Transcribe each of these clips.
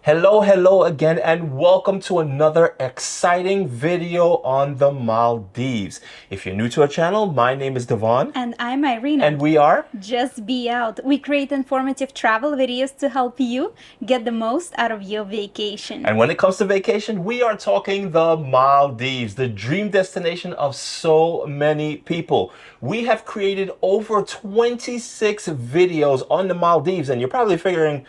Hello again, and welcome to another exciting video on the Maldives. If you're new to our channel, my name is Devon. And I'm Irina. And we are Just Be Out. We create informative travel videos to help you get the most out of your vacation. And when it comes to vacation, we are talking the Maldives, the dream destination of so many people. We have created over 26 videos on the Maldives, and you're probably figuring,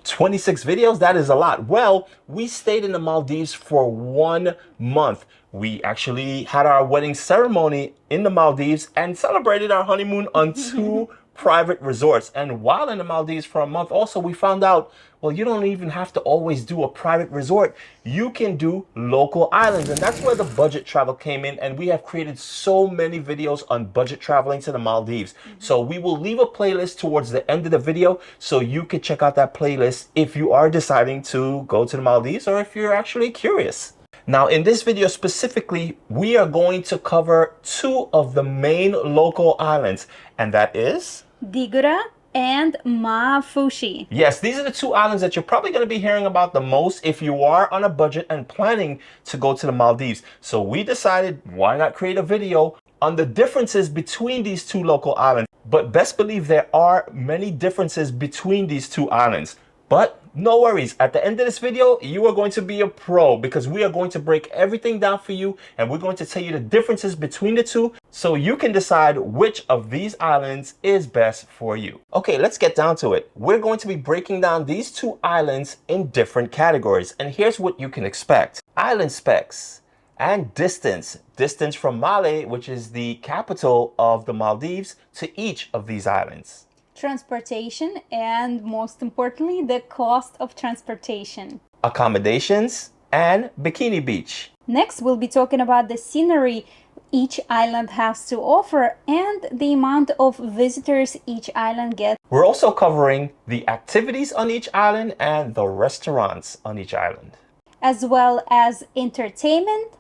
26 videos? That is a lot. Well, we stayed in the Maldives for 1 month. We actually had our wedding ceremony in the Maldives and celebrated our honeymoon on 2 private resorts. And while in the Maldives for a month, also we found out, well, you don't even have to always do a private resort. You can do local islands. And that's where the budget travel came in. And we have created so many videos on budget traveling to the Maldives. So we will leave a playlist towards the end of the video so you can check out that playlist if you are deciding to go to the Maldives or if you're actually curious. Now, in this video specifically, we are going to cover 2 of the main local islands, and that is Dhigurah and Maafushi. Yes, these are the 2 islands that you're probably going to be hearing about the most if you are on a budget and planning to go to the Maldives. So we decided, why not create a video on the differences between these 2 local islands? But best believe there are many differences between these 2 islands. But no worries, at the end of this video, you are going to be a pro because we are going to break everything down for you and we're going to tell you the differences between the 2 so you can decide which of these islands is best for you. Okay, let's get down to it. We're going to be breaking down these 2 islands in different categories, and here's what you can expect. Island specs and distance. Distance from Male, which is the capital of the Maldives, to each of these islands. Transportation, and most importantly, the cost of transportation. Accommodations and Bikini Beach. Next, we'll be talking about the scenery each island has to offer and the amount of visitors each island gets. We're also covering the activities on each island and the restaurants on each island, as well as entertainment,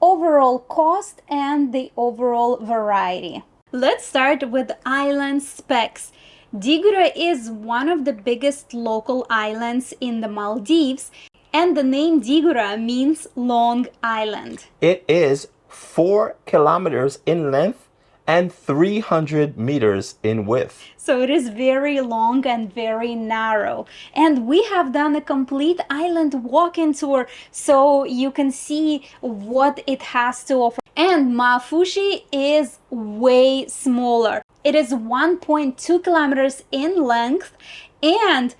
overall cost, and the overall variety. Let's start with island specs. Dhigurah is one of the biggest local islands in the Maldives, and the name Dhigurah means long island. It is 4 kilometers in length and 300 meters in width. So it is very long and very narrow. And we have done a complete island walking tour so you can see what it has to offer. And Maafushi is way smaller. It is 1.2 kilometers in length and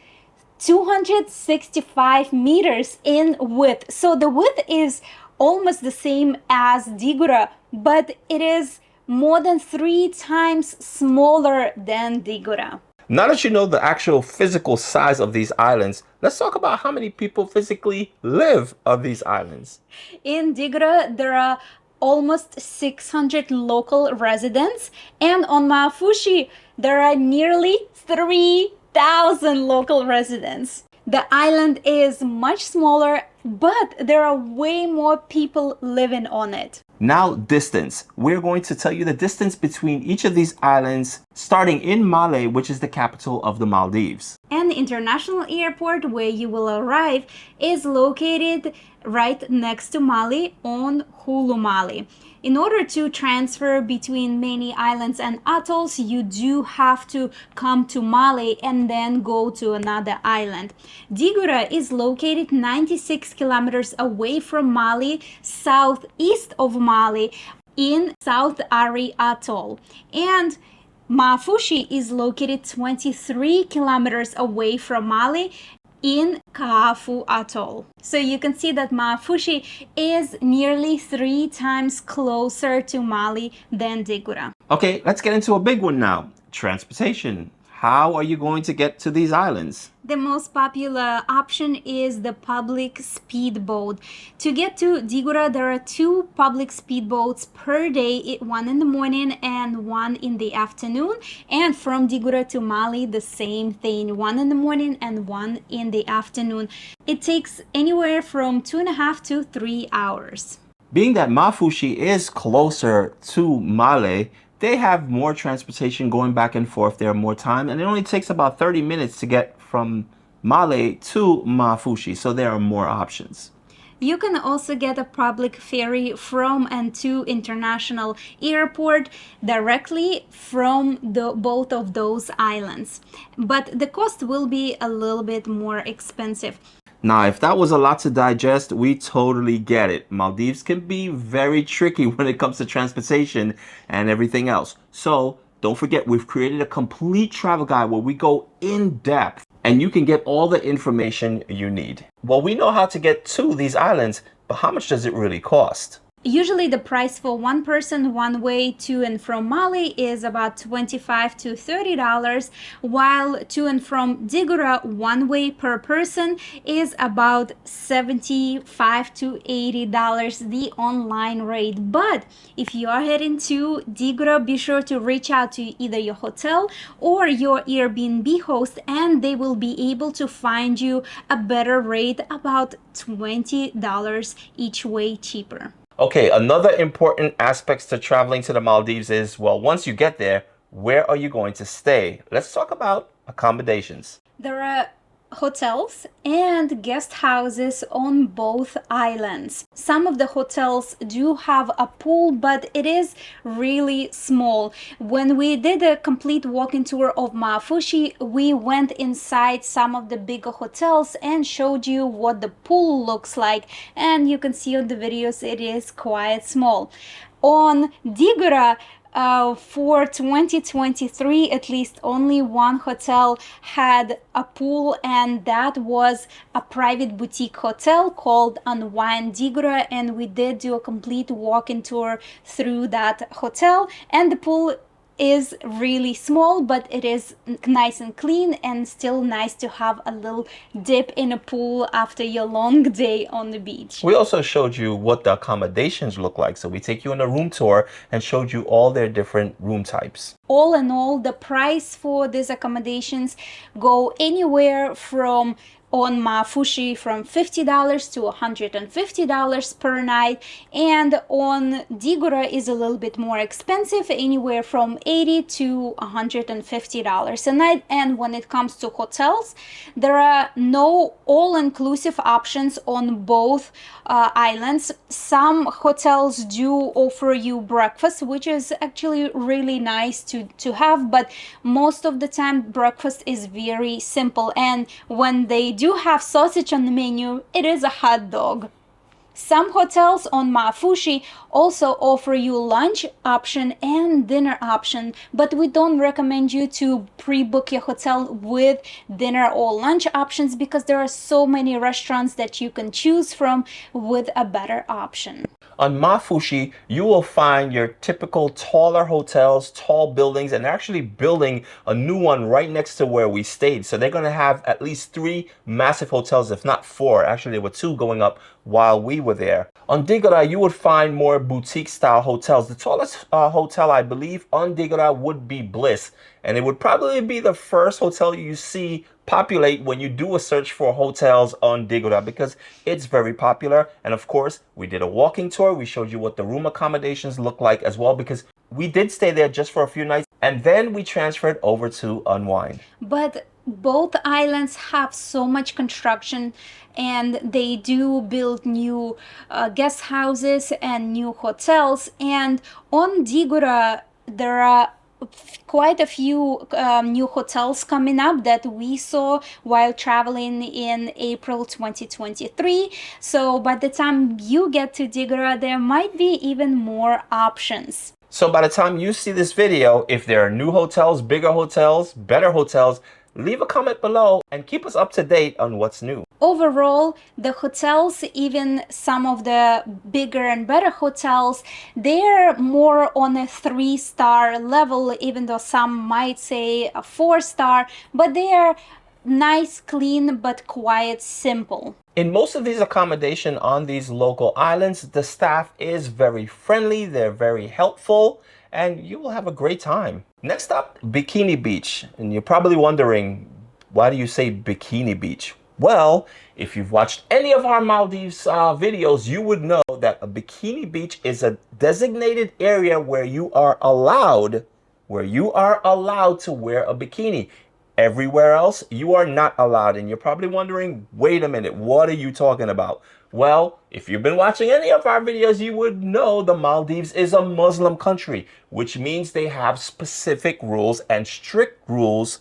265 meters in width. So the width is almost the same as Dhigurah, but it is more than 3 times smaller than Dhigurah. Now that you know the actual physical size of these islands, let's talk about how many people physically live on these islands. In Dhigurah, there are almost 600 local residents, and on Maafushi there are nearly 3,000 local residents. The island is much smaller, but there are way more people living on it. Now, distance. We're going to tell you the distance between each of these islands, starting in Male, which is the capital of the Maldives. And the international airport where you will arrive is located right next to Male on Hulu Male. In order to transfer between many islands and atolls, you do have to come to Male and then go to another island. Dhigurah is located 96 kilometers away from Male, southeast of Male, in South Ari Atoll. And Maafushi is located 23 kilometers away from Male in Kaafu Atoll. So you can see that Maafushi is nearly 3 times closer to Male than Dhigurah. Okay, let's get into a big one now. Transportation. How are you going to get to these islands? The most popular option is the public speedboat. To get to Dhigurah, there are 2 public speedboats per day, one in the morning and one in the afternoon. And from Dhigurah to Male, the same thing, one in the morning and one in the afternoon. It takes anywhere from 2.5 to 3 hours. Being that Maafushi is closer to Male, they have more transportation going back and forth there, more time, and it only takes about 30 minutes to get from Male to Maafushi, so there are more options. You can also get a public ferry from and to international airport directly from both of those islands. But the cost will be a little bit more expensive. Now, if that was a lot to digest, we totally get it. Maldives can be very tricky when it comes to transportation and everything else. So don't forget, we've created a complete travel guide where we go in depth and you can get all the information you need. Well, we know how to get to these islands, but how much does it really cost? Usually the price for one person one way to and from Mali is about $25 to $30, while to and from Dhigurah one way per person is about $75 to $80, the online rate. But if you are heading to Dhigurah, be sure to reach out to either your hotel or your Airbnb host, and they will be able to find you a better rate, about $20 each way cheaper. Okay, another important aspect to traveling to the Maldives is, well, once you get there, where are you going to stay? Let's talk about accommodations. There are hotels and guest houses on both islands. Some of the hotels do have a pool, but it is really small. When we did a complete walking tour of Maafushi, we went inside some of the bigger hotels and showed you what the pool looks like, and you can see on the videos it is quite small. On Dhigurah, for 2023, at least only one hotel had a pool, and that was a private boutique hotel called Unwind Dhigurah, and we did do a complete walking tour through that hotel, and the pool is really small, but it is nice and clean, and still nice to have a little dip in a pool after your long day on the beach. We also showed you what the accommodations look like. So we take you on a room tour and showed you all their different room types. All in all, the price for these accommodations go anywhere from on Maafushi from $50 to $150 per night, and on Dhigurah is a little bit more expensive, anywhere from $80 to $150 a night. And when it comes to hotels, there are no all-inclusive options on both islands. Some hotels do offer you breakfast, which is actually really nice to have, but most of the time breakfast is very simple, and when they do have sausage on the menu, it is a hot dog. Some hotels on Maafushi also offer you lunch option and dinner option, but we don't recommend you to pre-book your hotel with dinner or lunch options because there are so many restaurants that you can choose from with a better option. On Maafushi, you will find your typical taller hotels, tall buildings, and they're actually building a new one right next to where we stayed. So they're going to have at least 3 massive hotels, if not 4. Actually, there were 2 going up while we were there. On Dhigurah, you would find more boutique style hotels. The tallest hotel, I believe, on Dhigurah would be Bliss. And it would probably be the first hotel you see populate when you do a search for hotels on Dhigurah, because it's very popular. And of course, we did a walking tour. We showed you what the room accommodations look like as well, because we did stay there just for a few nights. And then we transferred over to Unwind. But both islands have so much construction, and they do build new guest houses and new hotels. And on Dhigurah, there are quite a few new hotels coming up that we saw while traveling in April 2023. So by the time you get to Dhigurah, there might be even more options. So by the time you see this video, if there are new hotels, bigger hotels, better hotels, leave a comment below and keep us up to date on what's new. Overall, the hotels, even some of the bigger and better hotels, they're more on a 3-star level, even though some might say a 4-star, but they're nice, clean, but quiet, simple. In most of these accommodations on these local islands, the staff is very friendly, they're very helpful, and you will have a great time. Next up, Bikini Beach. And you're probably wondering, why do you say Bikini Beach? Well, if you've watched any of our Maldives videos, you would know that a Bikini Beach is a designated area where you are allowed to wear a bikini. Everywhere else, you are not allowed. And you're probably wondering, wait a minute, what are you talking about? Well, if you've been watching any of our videos, you would know the Maldives is a Muslim country, which means they have specific rules and strict rules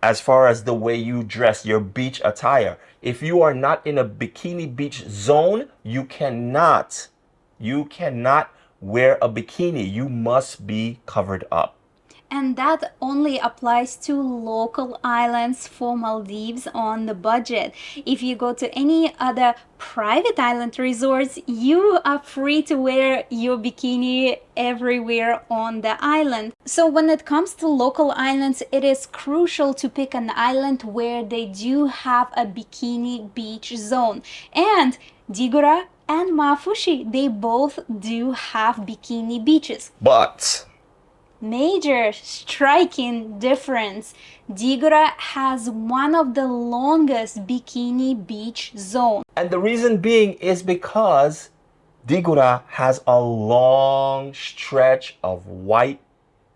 as far as the way you dress, your beach attire. If you are not in a bikini beach zone, you cannot wear a bikini. You must be covered up. And that only applies to local islands for Maldives on the budget. If you go to any other private island resorts, you are free to wear your bikini everywhere on the island. So when it comes to local islands, it is crucial to pick an island where they do have a bikini beach zone. And Dhigurah and Maafushi, they both do have bikini beaches. But major striking difference, Dhigurah has one of the longest bikini beach zones. And the reason being is because Dhigurah has a long stretch of white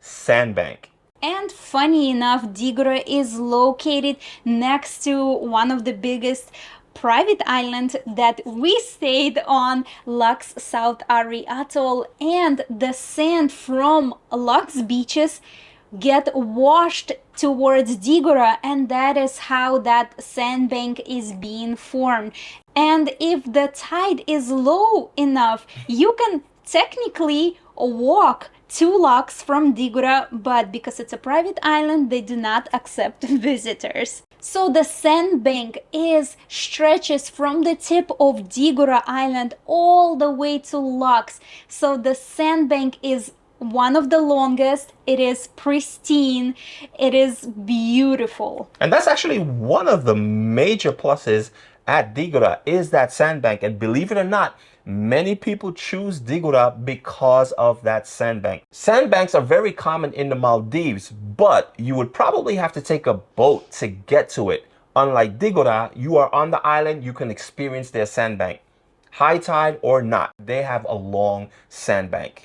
sandbank. And funny enough, Dhigurah is located next to one of the biggest private island that we stayed on, Lux South Ari Atoll, and the sand from Lux beaches get washed towards Dhigurah, and that is how that sandbank is being formed. And if the tide is low enough, you can technically walk to Lux from Dhigurah, but because it's a private island, they do not accept visitors. So the sandbank stretches from the tip of Dhigurah Island all the way to Lux. So the sandbank is one of the longest. It is pristine. It is beautiful. And that's actually one of the major pluses at Dhigurah is that sandbank. And believe it or not, many people choose Dhigurah because of that sandbank. Sandbanks are very common in the Maldives, but you would probably have to take a boat to get to it. Unlike Dhigurah, you are on the island, you can experience their sandbank. High tide or not, they have a long sandbank.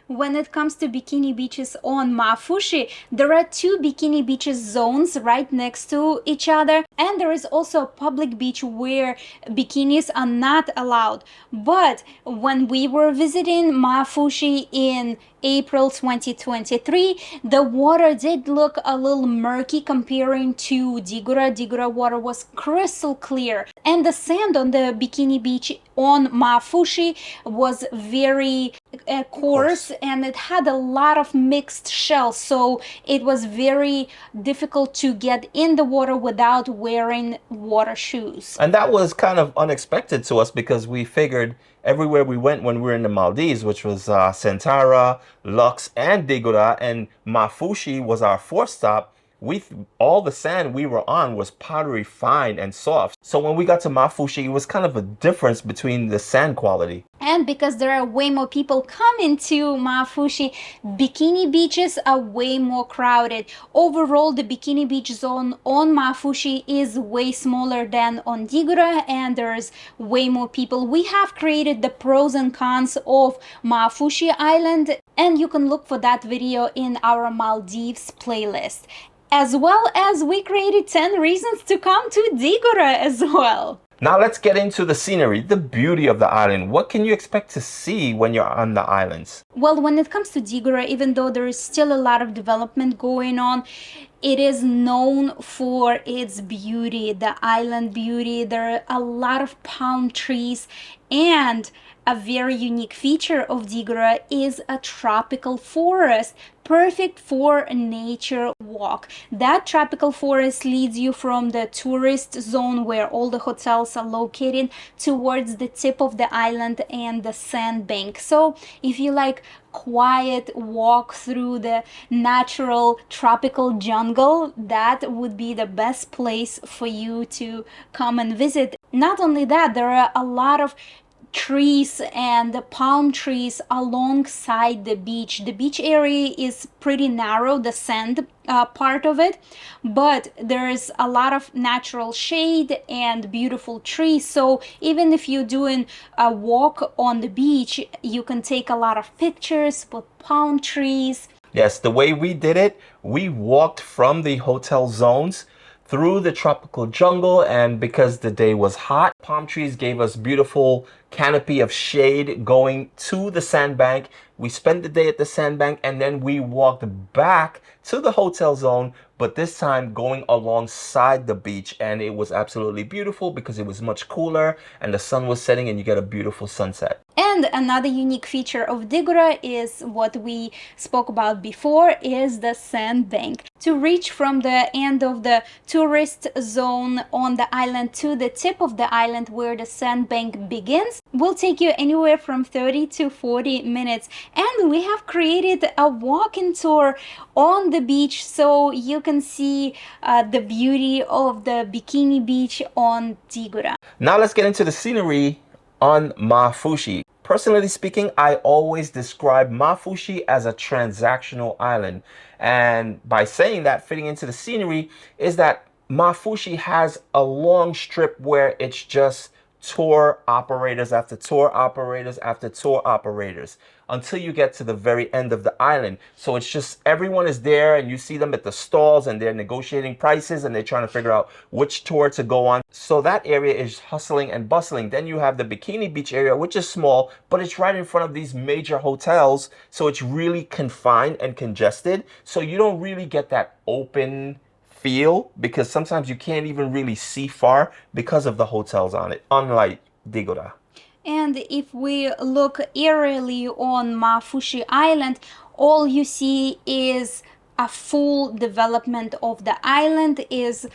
When it comes to bikini beaches on Maafushi, there are two bikini beaches zones right next to each other, and there is also a public beach where bikinis are not allowed. But when we were visiting Maafushi in April 2023, the water did look a little murky comparing to Dhigurah. Dhigurah water was crystal clear, and the sand on the bikini beach on Maafushi was very coarse, and it had a lot of mixed shells, so it was very difficult to get in the water without wearing water shoes. And that was kind of unexpected to us because we figured everywhere we went when we were in the Maldives, which was Sentara, Lux, and Dhigurah, and Maafushi was our fourth stop, all the sand we were on was powdery fine and soft. So when we got to Maafushi, it was kind of a difference between the sand quality. And because there are way more people coming to Maafushi, bikini beaches are way more crowded. Overall, the bikini beach zone on Maafushi is way smaller than on Dhigurah, and there's way more people. We have created the pros and cons of Maafushi Island, and you can look for that video in our Maldives playlist. As well as we created 10 reasons to come to Dhigurah as well. Now let's get into the scenery, the beauty of the island. What can you expect to see when you're on the islands? Well, when it comes to Dhigurah, even though there is still a lot of development going on, it is known for its beauty, the island beauty. There are a lot of palm trees, and a very unique feature of Dhigurah is a tropical forest, perfect for a nature walk. That tropical forest leads you from the tourist zone where all the hotels are located towards the tip of the island and the sandbank. So if you like quiet walk through the natural tropical jungle, that would be the best place for you to come and visit. Not only that, there are a lot of trees and the palm trees alongside the beach. The beach area is pretty narrow, the sand part of it, but there's a lot of natural shade and beautiful trees. So even if you're doing a walk on the beach, you can take a lot of pictures with palm trees. Yes, the way we did it, we walked from the hotel zones through the tropical jungle, and because the day was hot, palm trees gave us beautiful canopy of shade going to the sandbank. We spent the day at the sandbank and then we walked back to the hotel zone, but this time going alongside the beach, and it was absolutely beautiful because it was much cooler and the sun was setting and you get a beautiful sunset. And another unique feature of Dhigurah is what we spoke about before, is the sandbank. To reach from the end of the tourist zone on the island to the tip of the island where the sandbank begins will take you anywhere from 30 to 40 minutes. And we have created a walking tour on the beach so you can see the beauty of the Bikini beach on Dhigurah. Now let's get into the scenery on Maafushi. Personally speaking, I always describe Maafushi as a transactional island. And by saying that, fitting into the scenery, is that Maafushi has a long strip where it's just tour operators after tour operators after tour operators until you get to the very end of the island. So it's just everyone is there and you see them at the stalls and they're negotiating prices and they're trying to figure out which tour to go on. So that area is hustling and bustling. Then you have the Bikini Beach area, which is small, but it's right in front of these major hotels. So it's really confined and congested. So you don't really get that open feel because sometimes you can't even really see far because of the hotels on it, unlike Dhigurah. And if we look aerially on Maafushi Island, all you see is a full development of the island, is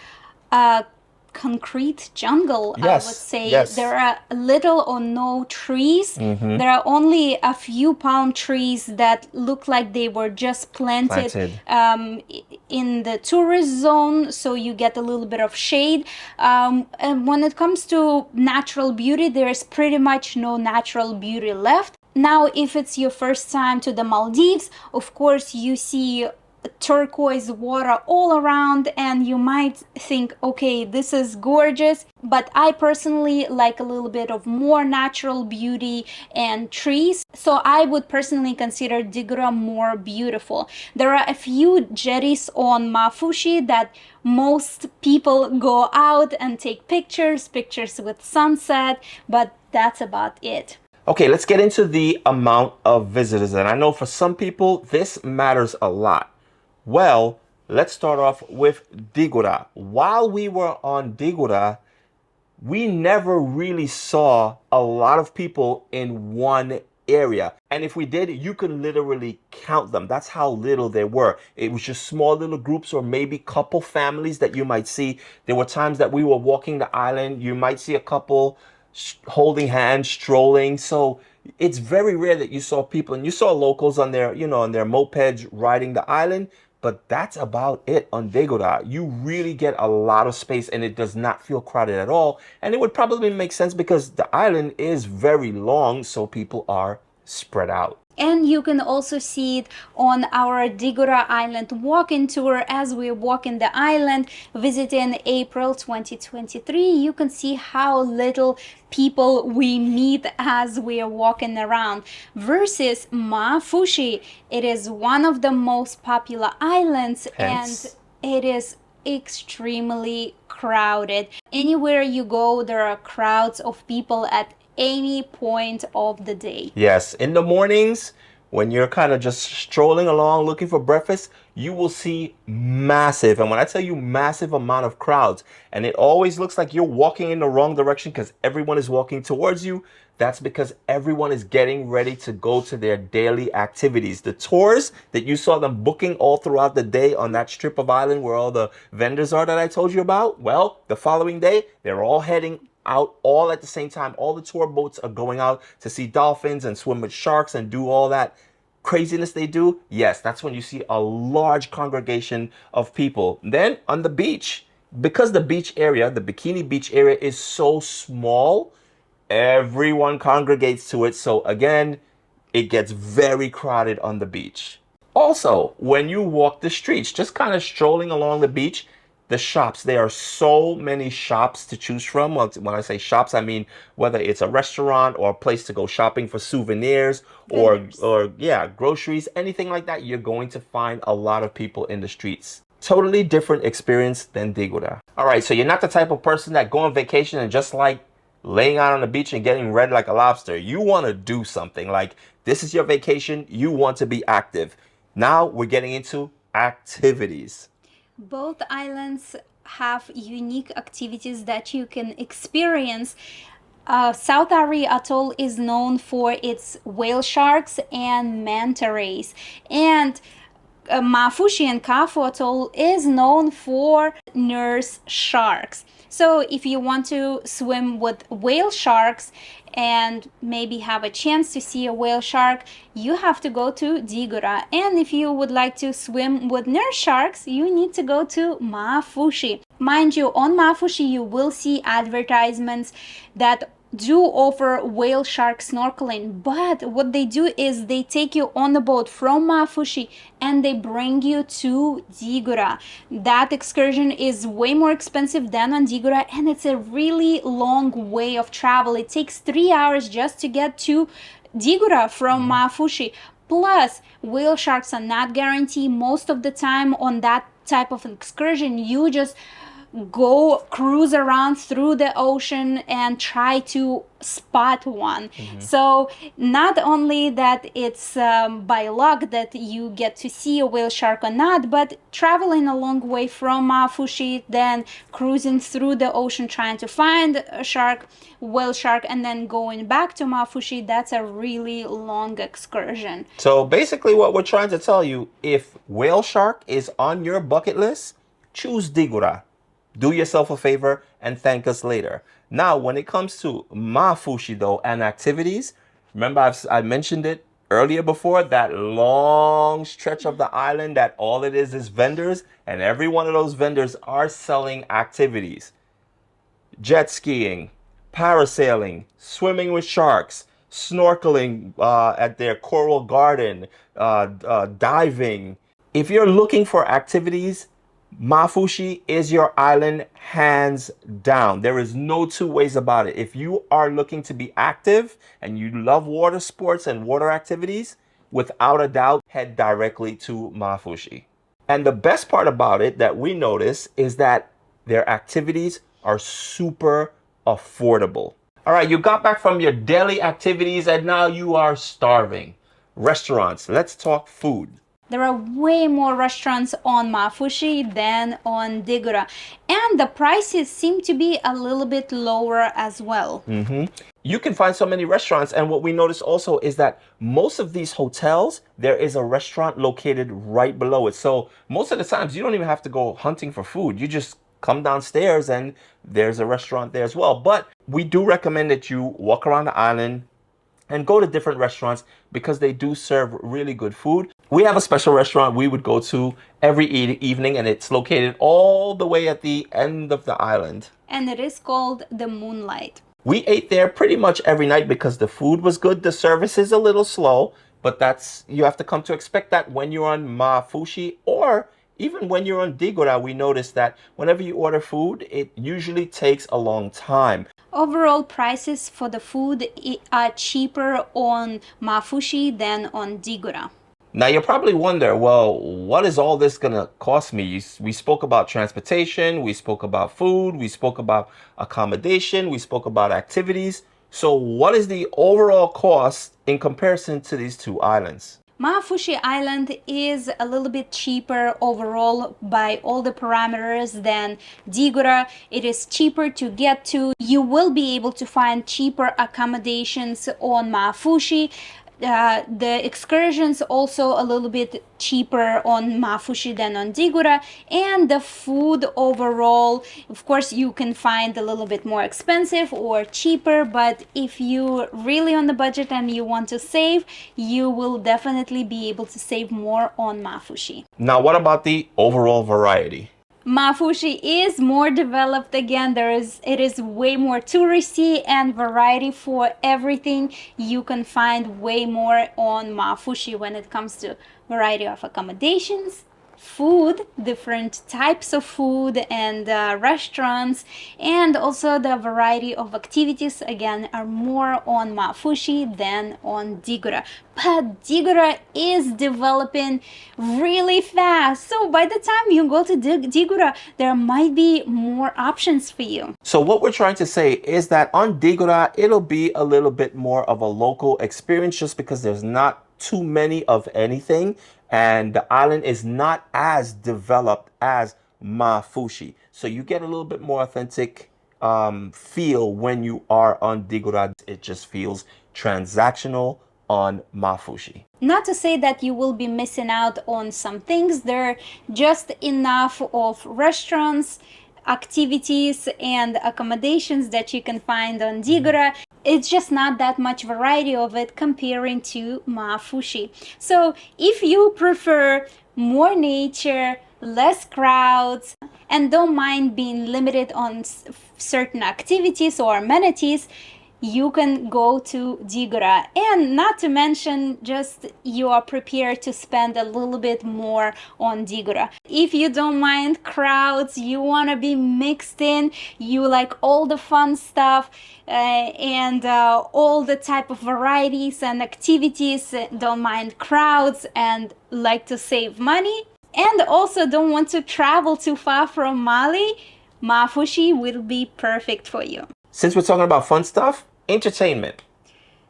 a concrete jungle, I would say. Yes. There are little or no trees. There are only a few palm trees that look like they were just planted. In the tourist zone, so you get a little bit of shade. And when it comes to natural beauty, there is pretty much no natural beauty left. Now, if it's your first time to the Maldives, of course you see turquoise water all around and you might think, okay, this is gorgeous, but I personally like a little bit of more natural beauty and trees, so I would personally consider Dhigurah more beautiful. There are a few jetties on Maafushi that most people go out and take pictures with sunset, but that's about it. Okay, let's get into the amount of visitors, and I know for some people this matters a lot. Well, let's start off with Dhigurah. While we were on Dhigurah, we never really saw a lot of people in one area. And if we did, you could literally count them. That's how little there were. It was just small little groups or maybe couple families that you might see. There were times that we were walking the island. You might see a couple holding hands, strolling. So it's very rare that you saw people, and you saw locals on their, on their mopeds riding the island. But that's about it on Dhigurah. You really get a lot of space and it does not feel crowded at all. And it would probably make sense because the island is very long, so people are spread out. And you can also see it on our Dhigurah Island walking tour as we're walking the island, visiting April 2023. You can see how little people we meet as we're walking around. Versus Maafushi, it is one of the most popular islands and it is extremely crowded. Anywhere you go, there are crowds of people at any point of the day. Yes, in the mornings when you're kind of just strolling along looking for breakfast, you will see massive, and when I tell you massive amount of crowds, and it always looks like you're walking in the wrong direction because everyone is walking towards you. That's because everyone is getting ready to go to their daily activities. The tours that you saw them booking all throughout the day on that strip of island where all the vendors are that I told you about, well, the following day, they're all heading out all at the same time. All the tour boats are going out to see dolphins and swim with sharks and do all that craziness they do. Yes, that's when you see a large congregation of people. Then on the beach, because the beach area, the Bikini Beach area is so small, everyone congregates to it. So again, it gets very crowded on the beach. Also, when you walk the streets, just kind of strolling along the beach, The shops, there are so many shops to choose from. Well, when I say shops, I mean whether it's a restaurant or a place to go shopping for souvenirs Vendors. or yeah, groceries, anything like that, you're going to find a lot of people in the streets. Totally different experience than Dhigurah. All right, so you're not the type of person that go on vacation and just like laying out on the beach and getting red like a lobster. You want to do something. Like, this is your vacation. You want to be active. Now we're getting into activities. Both islands have unique activities that you can experience. South Ari Atoll is known for its whale sharks and manta rays, and Maafushi and Kafu Atoll is known for nurse sharks. So if you want to swim with whale sharks and maybe have a chance to see a whale shark, you have to go to Dhigurah. And if you would like to swim with nurse sharks, you need to go to Maafushi. Mind you, on Maafushi you will see advertisements that do offer whale shark snorkeling, but what they do is they take you on the boat from Maafushi and they bring you to Dhigurah. That excursion is way more expensive than on Dhigurah, and it's a really long way of travel. It takes 3 hours just to get to Dhigurah from Maafushi. Plus, whale sharks are not guaranteed. Most of the time on that type of excursion, you just go cruise around through the ocean and try to spot one. So not only that it's by luck that you get to see a whale shark or not, but traveling a long way from Maafushi, then cruising through the ocean trying to find a shark, whale shark, and then going back to Maafushi, that's a really long excursion. So basically what we're trying to tell you, if whale shark is on your bucket list, choose Dhigurah. Do yourself a favor and thank us later. Now, when it comes to Maafushi though and activities, remember I mentioned it earlier before, that long stretch of the island that all it is vendors, and every one of those vendors are selling activities. Jet skiing, parasailing, swimming with sharks, snorkeling at their coral garden, diving. If you're looking for activities, Maafushi is your island, hands down. There is no two ways about it. If you are looking to be active and you love water sports and water activities, without a doubt, head directly to Maafushi. And the best part about it that we notice is that their activities are super affordable. All right, you got back from your daily activities and now you are starving. Restaurants, let's talk food. There are way more restaurants on Maafushi than on Dhigurah, and the prices seem to be a little bit lower as well. You can find so many restaurants, and what we notice also is that most of these hotels, there is a restaurant located right below it. So most of the times you don't even have to go hunting for food. You just come downstairs and there's a restaurant there as well. But we do recommend that you walk around the island and go to different restaurants because they do serve really good food. We have a special restaurant we would go to every evening, and it's located all the way at the end of the island. And it is called the Moonlight. We ate there pretty much every night because the food was good. The service is a little slow, but you have to come to expect that when you're on Maafushi, or even when you're on Dhigurah. We noticed that whenever you order food, it usually takes a long time. Overall prices for the food are cheaper on Maafushi than on Dhigurah. Now you probably wonder, well, what is all this gonna cost me? We spoke about transportation, we spoke about food, we spoke about accommodation, we spoke about activities. So what is the overall cost in comparison to these two islands? Maafushi Island is a little bit cheaper overall by all the parameters than Dhigurah. It is cheaper to get to. You will be able to find cheaper accommodations on Maafushi. The excursions also a little bit cheaper on Maafushi than on Dhigurah, and the food overall, of course, you can find a little bit more expensive or cheaper, but if you really on the budget and you want to save, you will definitely be able to save more on Maafushi. Now, what about the overall variety? Maafushi is more developed again. It is way more touristy and variety for everything. You can find way more on Maafushi when it comes to variety of accommodations, food, different types of food and restaurants, and also the variety of activities again are more on Maafushi than on Dhigurah. But Dhigurah is developing really fast, so by the time you go to Dhigurah, there might be more options for you. So what we're trying to say is that on Dhigurah, it'll be a little bit more of a local experience just because there's not too many of anything, and the island is not as developed as Maafushi. So you get a little bit more authentic feel when you are on Dhigurah. It just feels transactional on Maafushi. Not to say that you will be missing out on some things. There are just enough of restaurants, activities, and accommodations that you can find on Dhigurah. It's just not that much variety of it comparing to Maafushi. So if you prefer more nature, less crowds, and don't mind being limited on certain activities or amenities, you can go to Dhigurah. And not to mention, just you are prepared to spend a little bit more on Dhigurah. If you don't mind crowds, you want to be mixed in, you like all the fun stuff and all the type of varieties and activities, don't mind crowds and like to save money, and also don't want to travel too far from Mali, Maafushi will be perfect for you. Since we're talking about fun stuff, entertainment.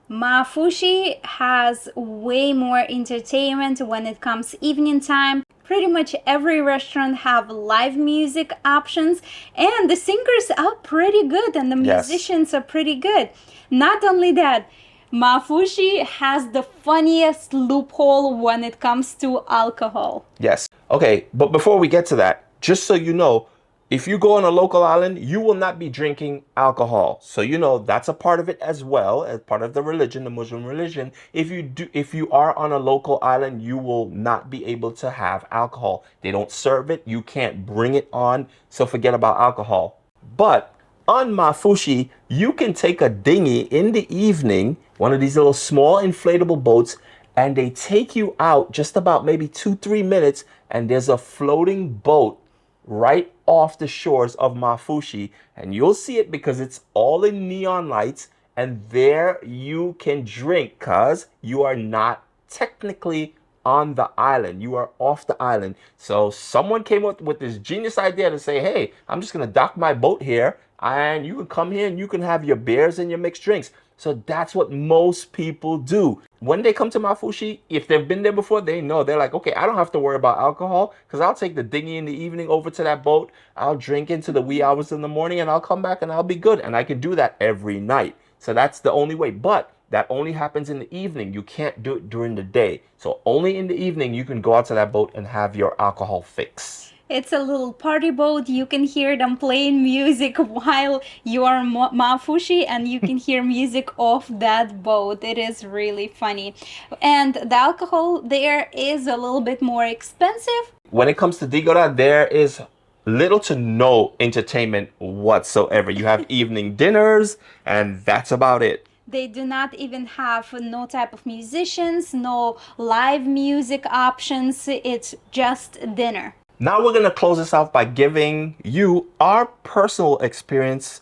Maafushi has way more entertainment when it comes evening time. Pretty much every restaurant have live music options, and the singers are pretty good and the musicians are pretty good. Not only that, Maafushi has the funniest loophole when it comes to alcohol. Yes. Okay, but before we get to that, just so you know, if you go on a local island, you will not be drinking alcohol. So you know that's a part of it as well, as part of the religion, the Muslim religion. If you are on a local island, you will not be able to have alcohol. They don't serve it. You can't bring it on. So forget about alcohol. But on Maafushi, you can take a dinghy in the evening, one of these little small inflatable boats, and they take you out just about maybe 2-3 minutes, and there's a floating boat right off the shores of Maafushi, and you'll see it because it's all in neon lights, and there you can drink because you are not technically on the island. You are off the island. So someone came up with this genius idea to say, hey, I'm just gonna dock my boat here and you can come here and you can have your beers and your mixed drinks. So that's what most people do. When they come to Maafushi, if they've been there before, they know. They're like, okay, I don't have to worry about alcohol because I'll take the dinghy in the evening over to that boat. I'll drink into the wee hours in the morning and I'll come back and I'll be good. And I can do that every night. So that's the only way. But that only happens in the evening. You can't do it during the day. So only in the evening you can go out to that boat and have your alcohol fix. It's a little party boat. You can hear them playing music while you are Maafushi, and you can hear music off that boat. It is really funny. And the alcohol there is a little bit more expensive. When it comes to Dhigurah, there is little to no entertainment whatsoever. You have evening dinners, and that's about it. They do not even have no type of musicians, no live music options. It's just dinner. Now we're going to close this out by giving you our personal experience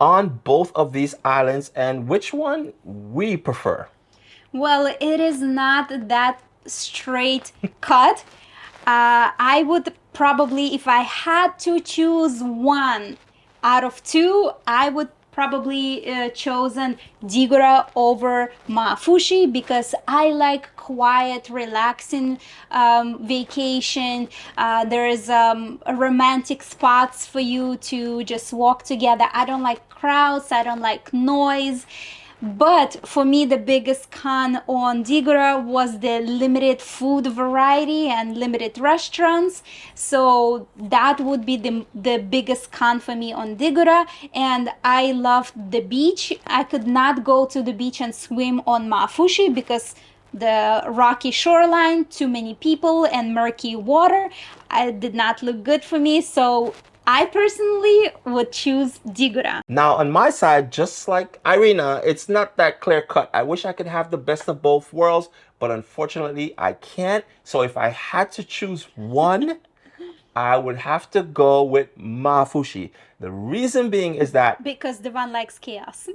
on both of these islands and which one we prefer. Well, it is not that straight cut. I would probably, if I had to choose one out of two, I would probably chosen Dhigurah over Maafushi because I like quiet, relaxing vacation. There is romantic spots for you to just walk together. I don't like crowds. I don't like noise. But for me, the biggest con on Dhigurah was the limited food variety and limited restaurants. So that would be the biggest con for me on Dhigurah. And I loved the beach. I could not go to the beach and swim on Maafushi because the rocky shoreline, too many people, and murky water. It did not look good for me. So I personally would choose Dhigurah. Now, on my side, just like Irina, it's not that clear cut. I wish I could have the best of both worlds, but unfortunately, I can't. So if I had to choose one, I would have to go with Maafushi. The reason being is that Because the one likes chaos.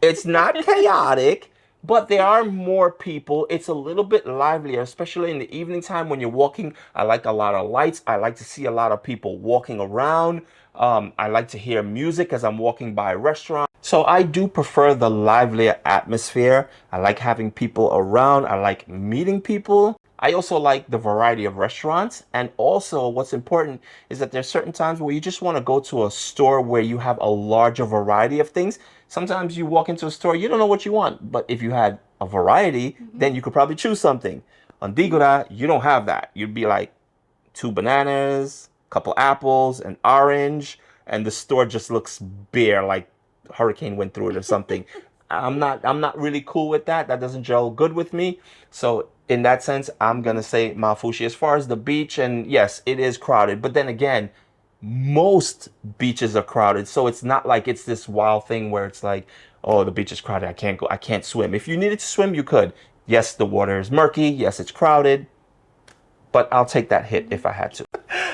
it's not chaotic, but there are more people. It's a little bit livelier, especially in the evening time when you're walking. I like a lot of lights. I like to see a lot of people walking around. I like to hear music as I'm walking by a restaurant. So I do prefer the livelier atmosphere. I like having people around. I like meeting people. I also like the variety of restaurants. And also what's important is that there's certain times where you just want to go to a store where you have a larger variety of things. Sometimes you walk into a store, you don't know what you want. But if you had a variety, then you could probably choose something. On Dhigurah, you don't have that. You'd be like 2 bananas, a couple apples, an orange, and the store just looks bare, like hurricane went through it or something. I'm not really cool with that. That doesn't gel good with me. So in that sense, I'm gonna say Maafushi. As far as the beach, and yes, it is crowded, but then again, most beaches are crowded. So it's not like it's this wild thing where it's like, oh, the beach is crowded, I can't go, I can't swim. If you needed to swim, you could. Yes, the water is murky. Yes, it's crowded, but I'll take that hit if I had to.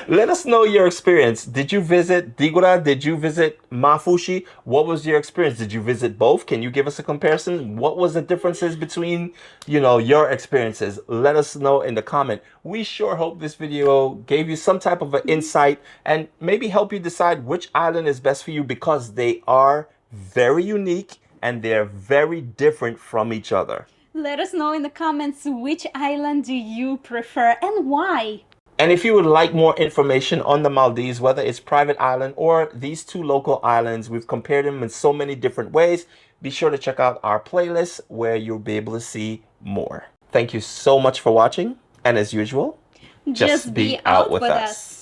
Let us know your experience. Did you visit Dhigurah? Did you visit Maafushi? What was your experience? Did you visit both? Can you give us a comparison? What was the differences between, your experiences? Let us know in the comment. We sure hope this video gave you some type of an insight and maybe help you decide which island is best for you, because they are very unique and they're very different from each other. Let us know in the comments which island do you prefer and why. And if you would like more information on the Maldives, whether it's private island or these 2 local islands, we've compared them in so many different ways. Be sure to check out our playlist where you'll be able to see more. Thank you so much for watching. And as usual, just be out with us.